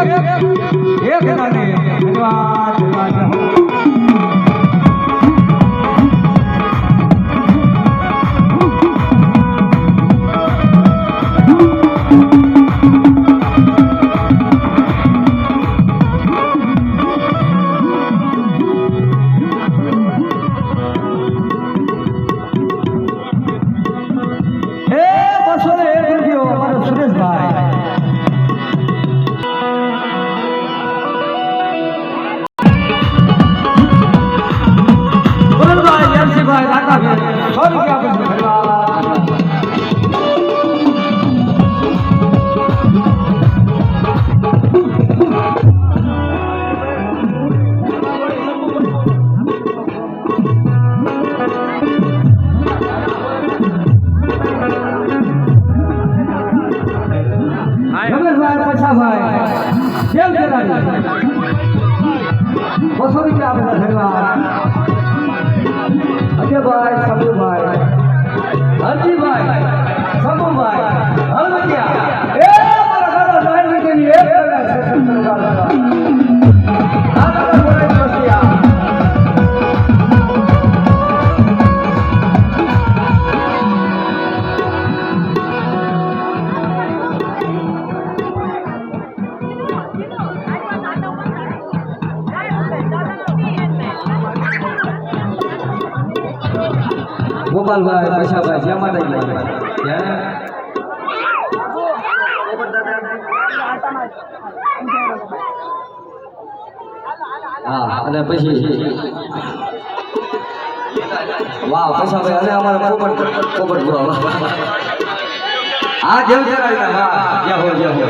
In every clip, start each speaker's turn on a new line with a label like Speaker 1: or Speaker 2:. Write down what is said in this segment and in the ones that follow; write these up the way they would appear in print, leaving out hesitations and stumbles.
Speaker 1: એક નાને ધન્યવાદ ધન્યવાદ અજયભાઈ સબુભાઈ હરજીભાઈ સબુભાઈ હરમતિયા એ મારા દાદા નાની દેવી એક કલા સેશન કરતા આ દાદા બોલે બસિયા ગોપાલભાઈ પૈસાભાઈ જ્યાં માતા હા અને પછી વાહ પૈસાભાઈ અને અમારા પોપટ બુરો હા જેવું છે વાહ જ્યાં હો જ્યાં હો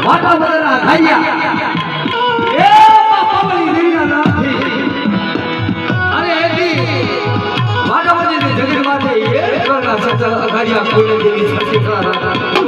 Speaker 1: વાટા બદલા ખાયા એ બાપાની દેવીના નામથી અરે એથી વાટા બદલી જગત માટે એ કરના સત્તા અઘાડિયા કોઈ દેવી સત્ય કરા